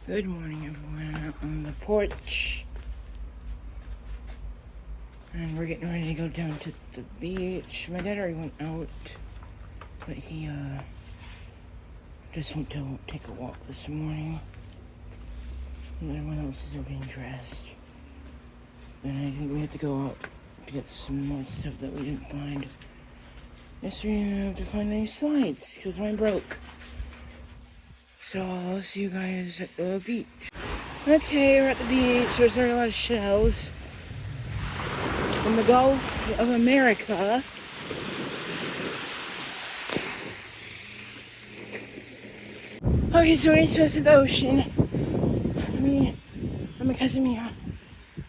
Good morning, everyone. Out on the porch. And we're getting ready to go down to the beach. My dad already went out, but he just went to take a walk this morning. And everyone else is still getting dressed. And I think we have to go out to get some more stuff that we didn't find. Yesterday we have to find new slides because mine broke. So I'll see you guys at the beach. Okay, we're at the beach. There's a lot of shells in the Gulf of America. Okay, so we're supposed to the ocean. Me and my cousin Mia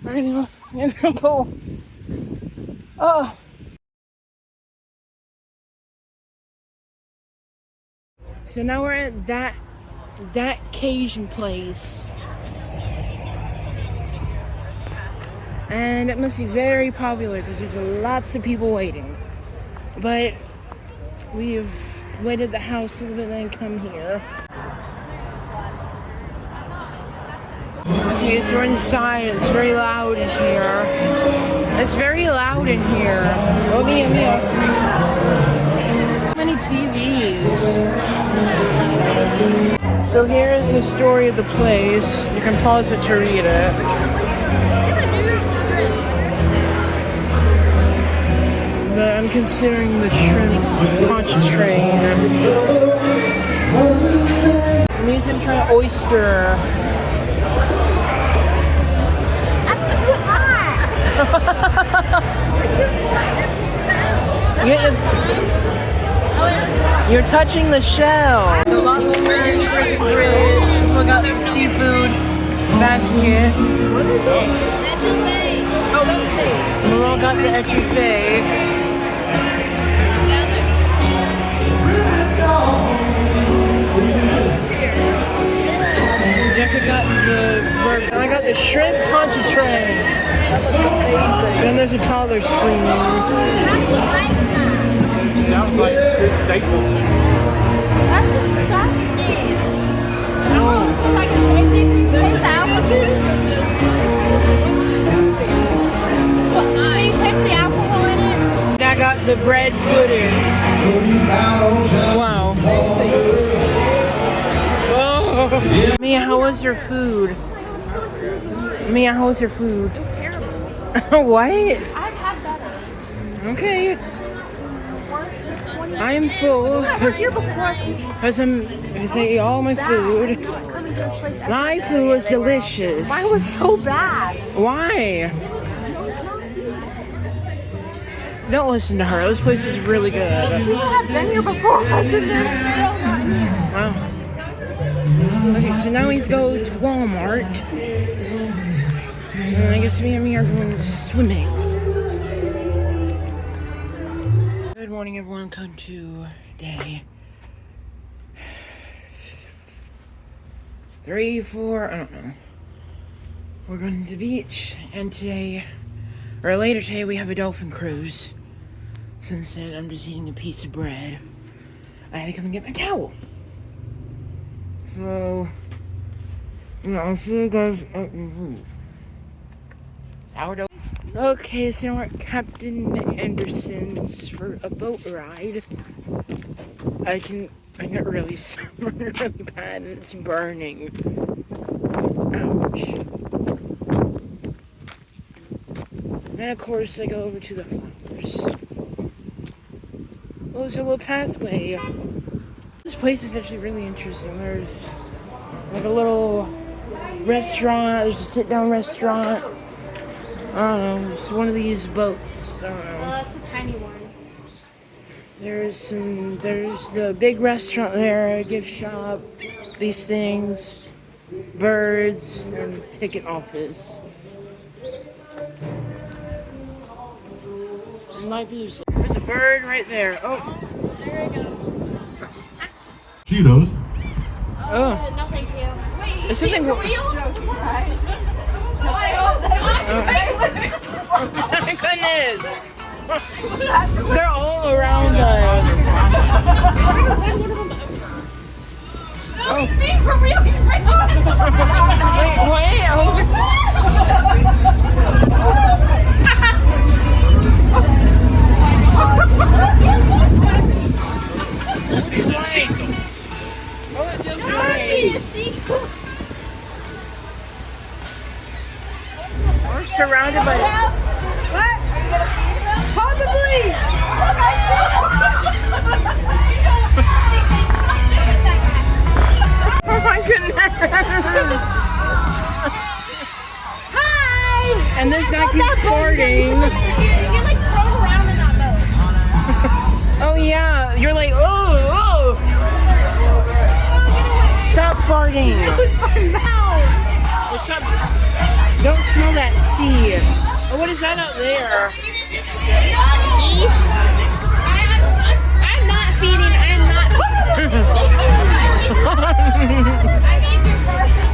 are in the pool. Oh. So now we're at that Cajun Place. And it must be very popular because there's lots of people waiting. But we've waited the house a little bit and then come here. Okay, so we're inside. It's very loud in here. It's very loud in here. Oh, Mia. So many TVs. So here's the story of the place. You can pause it to read it. But I'm considering the shrimp concentrate. It means I'm trying to oyster. That's so hot. You're touching the shell. The lobster shrimp bridge. Look out the seafood basket. What is it? Etouffee. Oh, etouffee. We all got the etouffee. Jeffrey got the burger. I got the shrimp concentrate. And there's a toddler screaming. Sounds like Stapleton. That's disgusting. Oh, it's like a taste the apple juice. What? Can you taste the apple in it? I got the bread pudding. Wow. Oh. Mia, how was your food? Mia, how was your food? It was terrible. What? I've had better. Okay. I am full because I ate all my food. My food was delicious. Mine was so bad. Why? Don't listen to her. This place is really good. People have been here before us and they're still not here. Wow. Okay, so now we go to Walmart. And I guess me and me are going swimming. Good morning, everyone. Come to day 3, 4, I don't know. We're going to the beach, and today, or later today, we have a dolphin cruise. So instead, I'm just eating a piece of bread. I had to come and get my towel. So, I'll see you guys at the sourdough. Okay, so we're at Captain Anderson's for a boat ride. I got really summer really bad and it's burning. Ouch. And of course I go over to the flowers. Oh, there's a little pathway. This place is actually really interesting. There's like a little restaurant, there's a sit-down restaurant. I don't know, it's one of these boats. I don't know. Well, that's a tiny one. There's the big restaurant there, a gift shop, these things, birds, and ticket office. And live music. There's a bird right there. Oh. There we go. Cheetos. Oh. No, thank you. Wait, There's something. for real? Oh my goodness! They're all around us. No, he's being for real. He's right on. surrounded by. What? Are you gonna feed them? Probably. Oh my goodness! Hi. And this guy keeps farting. You like thrown around in that boat. Oh yeah, you're like, oh, stop farting. Oh, stop. Don't smell that sea. Oh, what is that out there? Geese. I'm not feeding. I'm not. I need your person.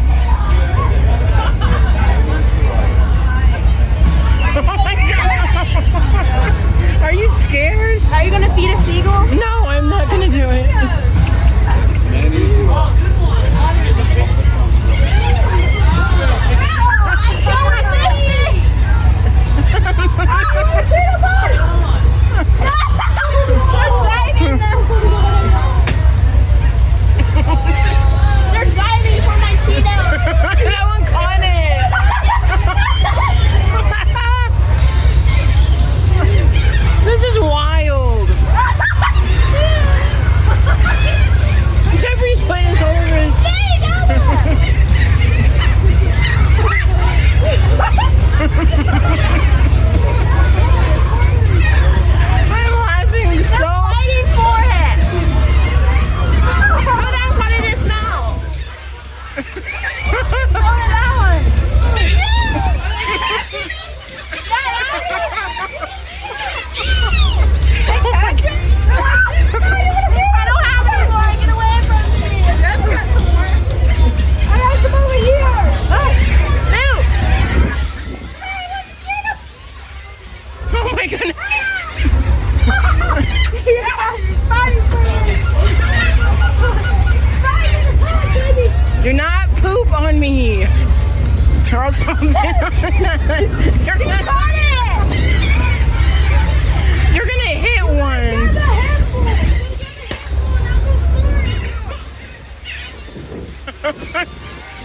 Oh my God. Are you scared? Are you gonna feed a seagull? No, I'm not gonna do it. They're diving for my Cheetos. That one caught it. This is wild. Jeffrey's playing his I'm laughing so. Fighting for it. Oh, that's what it is now. Oh, that one. I don't have any more. Get away from me. That's got some more. I got some over here. Oh my goodness. Do not poop on me. Charles, you're gonna hit one.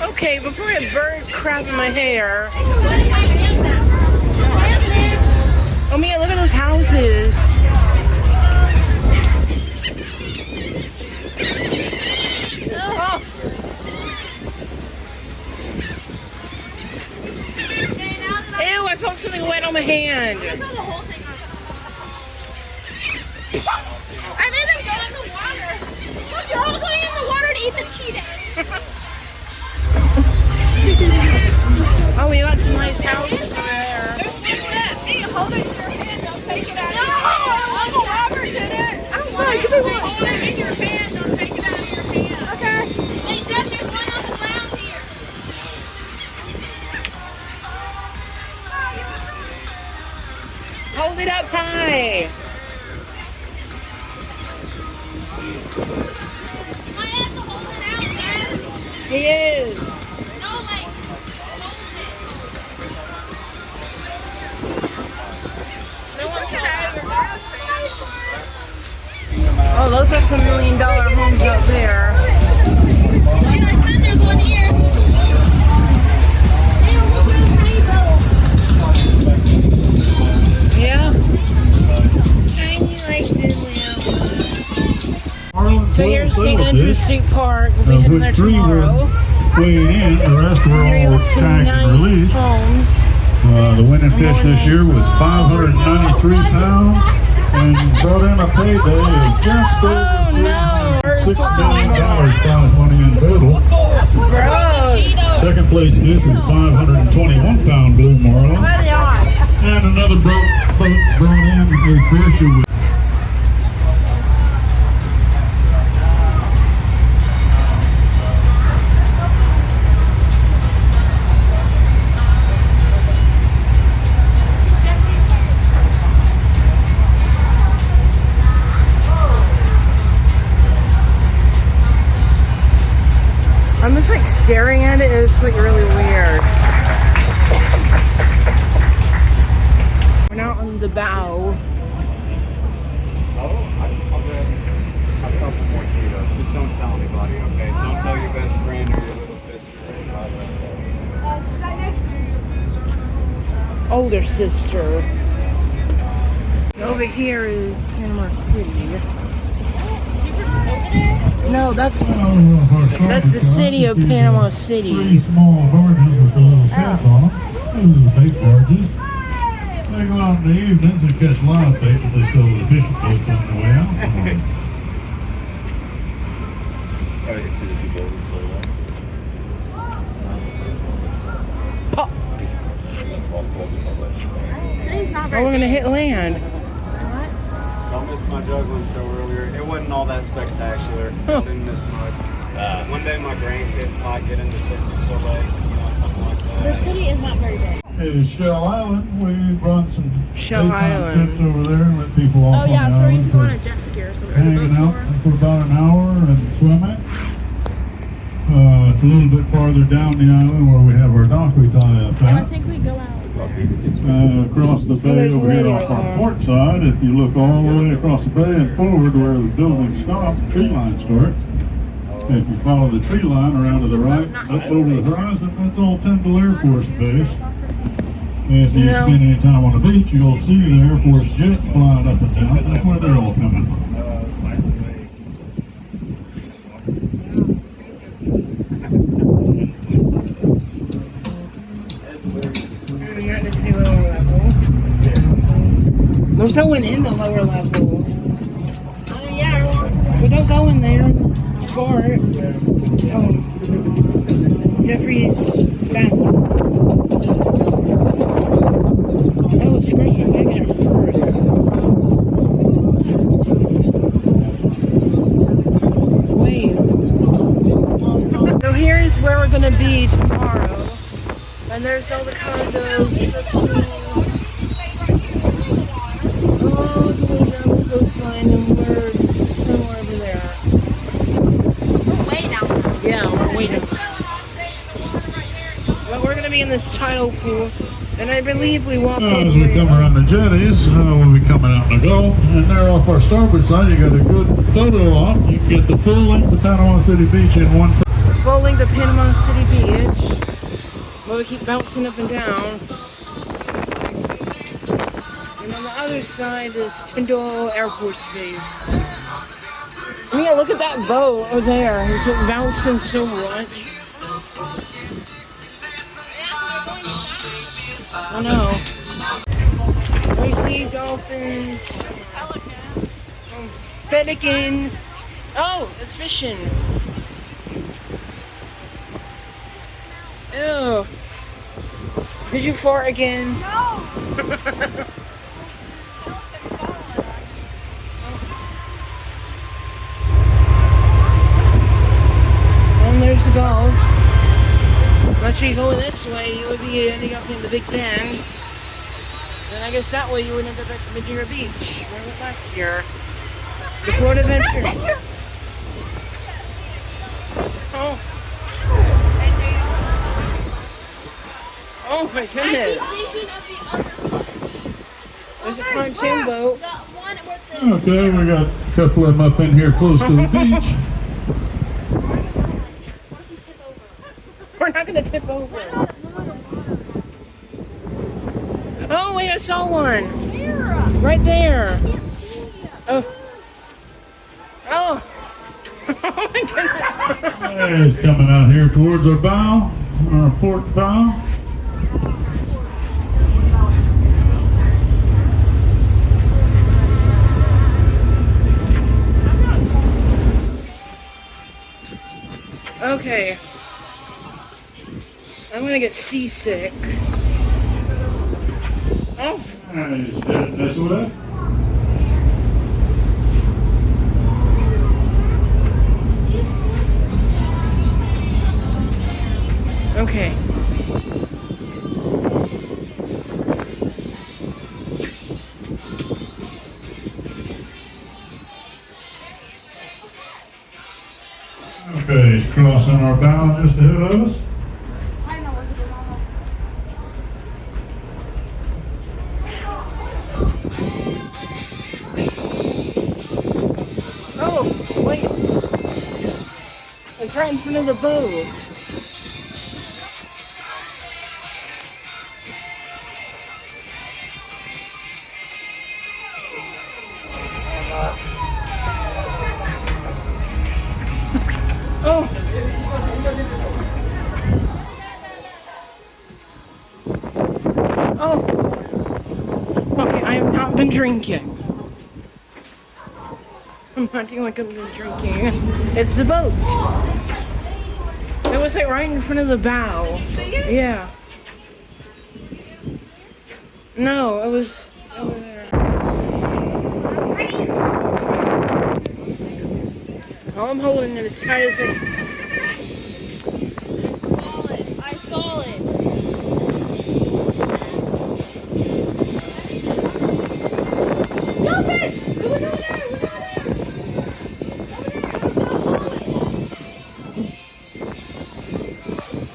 Okay, before I have bird crap in my hair. Oh, Mia, look at those houses. Oh. Ew, I felt something wet on my hand. I made them go in the water. Look, you're all going in the water to eat the Cheetos. Oh, we got some nice houses over there. There's one that me holding your hand. Don't take it out. No, Uncle Robert did it. I don't want to hold it in your hand. Don't take it out of your hand. Okay. Hey, Jeff, there's one on the ground here. Hold it up high. You might have to hold it out, Jeff. He is. No, like, hold it. No one can out of your mouth. Oh, those are some $1 million homes out there. Wait, I said there's one here. Yeah. So here's St. Andrew State Park. We'll be heading there which three were tomorrow. weighing in. The rest were Here all got some tagged and nice released. homes. The winning fish this year was 593 pounds and brought in a payday of just over $16 prize money in total. Gross. Second place fish was 521 pound blue marlin. And another boat brought in a fish who was I'm just like staring at it. It's like really weird. We're now on the bow. I've got some more Cheetos. Just don't tell anybody, okay? Don't tell your best friend or your little sister. older sister. Over here is Panama City. No, that's the city of Panama City. 3 small barges with the little sheds on them. Those are bait barges. They go out in the evenings and catch live bait that they sell to the fishing boats on the way out. Oh, we're gonna hit land. Don't miss my juggling show earlier. It wasn't all that spectacular. I didn't miss much. One day my grandkids might get into Cirque du Soleil, something like that. The city is not very big. Is Shell Island. We run some Shell daytime Island. trips over there and let people off Oh yeah, on the so we island can go on for a jet ski or something. hanging out for about an hour and swimming. It's a little bit farther down the island where we have our dock we tie up I at. think we go out. Across the bay there's over here water off our there. port side, if you look all the way across the bay and forward where the building stops, the tree line starts. If you follow the tree line around to the right, up over the horizon, that's all Tyndall Air Force Base. If you No. spend any time on the beach, you'll see the Air Force jets flying up and down. That's where they're all coming from. You're at the lower level. There's no one in the lower level. Yeah. Well, don't go in there. Fart. Jeffrey's bathroom. Oh, it scratched my back and it hurts. Wait. So here's where we're gonna be tomorrow. And there's all the condos. All the way down the coastline, and we're somewhere over there. We're way down there. Yeah, we're waiting. Well, we're gonna be in this tidal pool, and I believe we walk all As the we way come up. around the jetties, we'll be coming out in the Gulf, and there off our starboard side, you got a good photo op. You can get the full length of Panama City Beach in one. Full length of Panama City Beach. Well, we keep bouncing up and down. And on the other side is Tyndall Air Force Base. Yeah, look at that boat over there. It's bouncing so much. I know. We see dolphins. Pelican. Oh, it's fishing. Ew. Did you fart again? No. And there's the Gulf. Once you go this way, you would be ending up in the Big Bend. And I guess that way you would end up at Madeira Beach, where we went last year. The Florida Adventure. Oh. Oh my goodness. There's a pontoon boat. The one with the Okay, we got a couple of them up in here close to the beach. We're not gonna tip over. Oh wait, I saw one. Right there. Oh. Oh. Oh my goodness. It's coming out here towards our bow, our port bow. Okay. I'm gonna get seasick. Oh. He's heading this way. Okay. Okay, he's crossing our bow just ahead of us. Oh, wait. It's right in front of the boat. Oh. Okay, I have not been drinking. I'm acting like I've been drinking. It's the boat. It was like right in front of the bow. Yeah. No, it was over there. All I'm holding it as tight as it. I saw it. No, fish! It was over there! It was over there!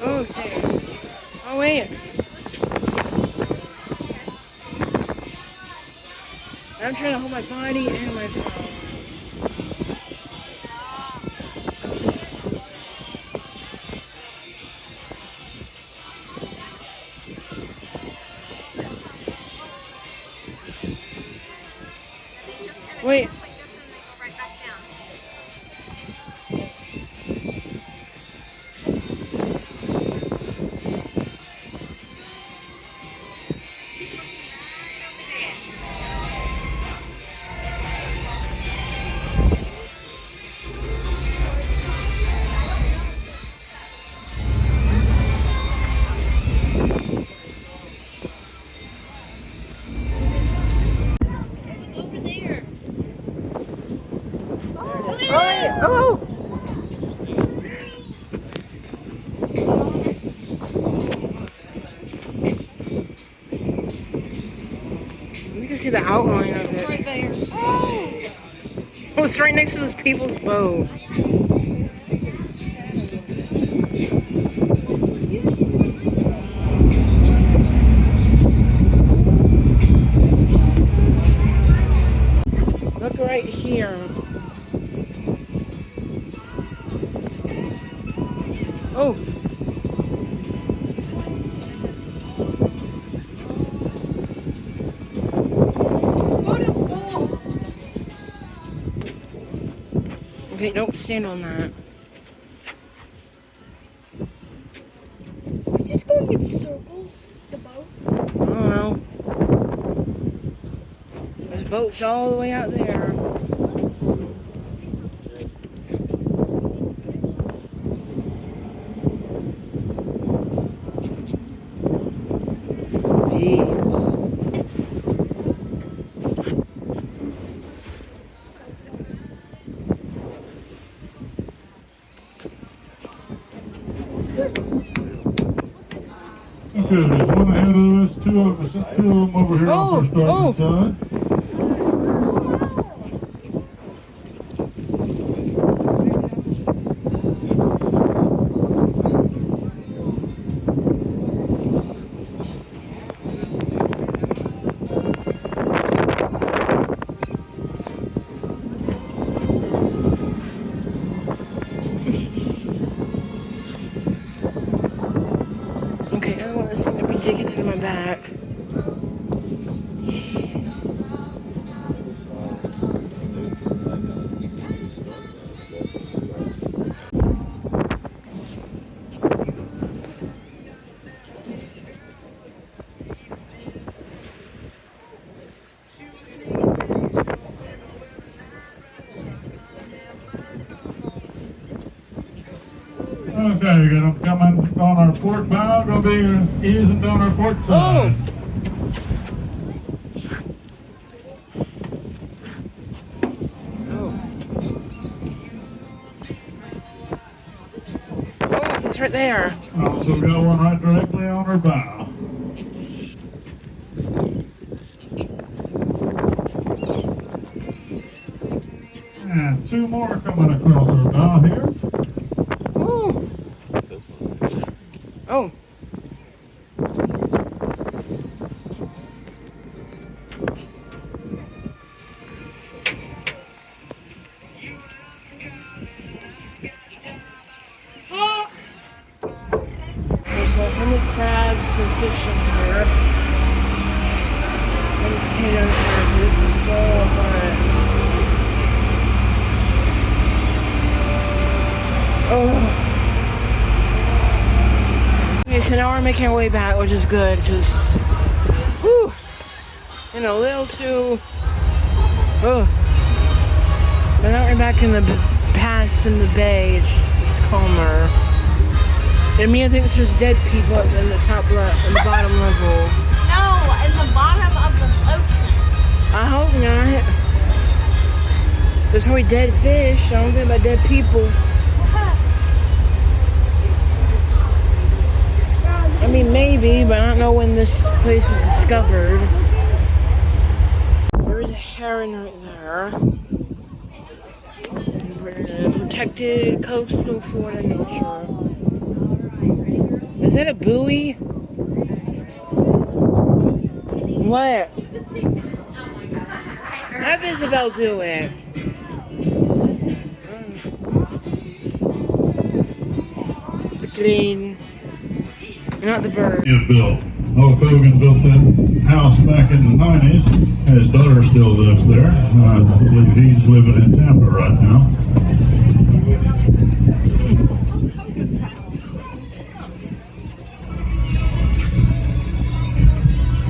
Okay. Oh, wait. I'm trying to hold my body and my phone. Wait. Over there. Oh! You can see the outline of it. Right there. Oh, it's right next to those people's boat. Look right here. Oh. Okay, don't stand on that. We just going in circles, the boat. I don't know. There's boats all the way out there. Thieves. Okay, there's one ahead of us, two of them over here on the starboard side. Okay, I don't want this thing to be digging into my back. Okay, we're gonna come in on our port bow, gonna be easing down our port side. Oh, it's right there. Also got one right directly on our bow. And two more coming across our bow here. Oh. Oh. There's so many crabs and fish in here. I just came down here because it's so hot. Oh. Okay, so now we're making our way back, which is good because Whew. And a little too. Oh. But now we're back in the pass in the bay. It's calmer. And Mia thinks there's dead people up in the top left, in the bottom level. No, in the bottom of the ocean. I hope not. There's probably dead fish. I don't think about dead people. I mean, maybe, but I don't know when this place was discovered. There is a heron right there. We're in a protected coastal Florida nature. Is that a buoy? What? Have Isabel do it. The green. Not the bird. Built. Hulk Hogan built that house back in the 90s. His daughter still lives there. I believe he's living in Tampa right now.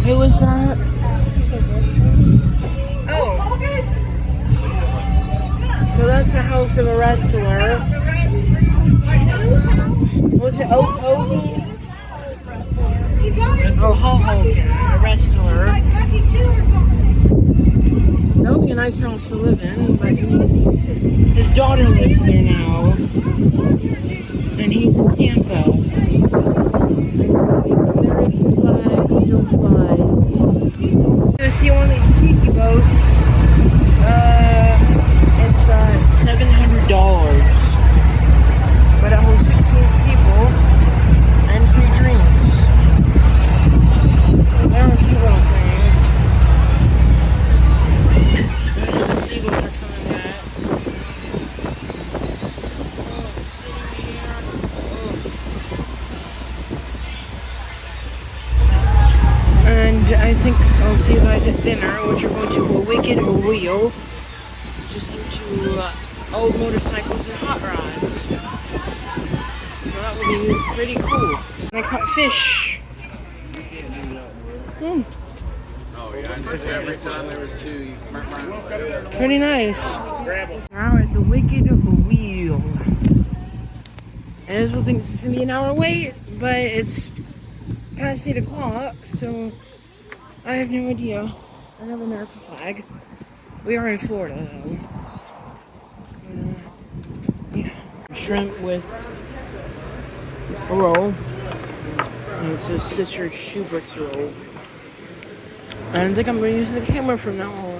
Who was that? Oh. So that's the house of a wrestler. Was it Hulk Hogan? Oh, Hulk Hogan, a wrestler. That would be a nice house to live in, but his daughter lives there now. And he's in Tampa. American flag still flies. I see one of these tiki boats. It's $700. But it holds 16 people and free drinks. They're cute little things. The seagulls are coming back. Oh, the city here. Oh. And I think I'll see you guys at dinner, which are going to a Wicked Wheel. Just into old motorcycles and hot rods. So that would be pretty cool. I caught fish. Mm. Oh yeah, every time there was two, you Pretty nice. Now we're at the Wicked Wheel. And Isabel thinks it's gonna be an hour wait, but it's past 8 o'clock, so I have no idea. I have an American flag. We are in Florida though. Yeah. Shrimp with a roll. And it says Sister Schubert's roll. I don't think I'm going to use the camera from now on.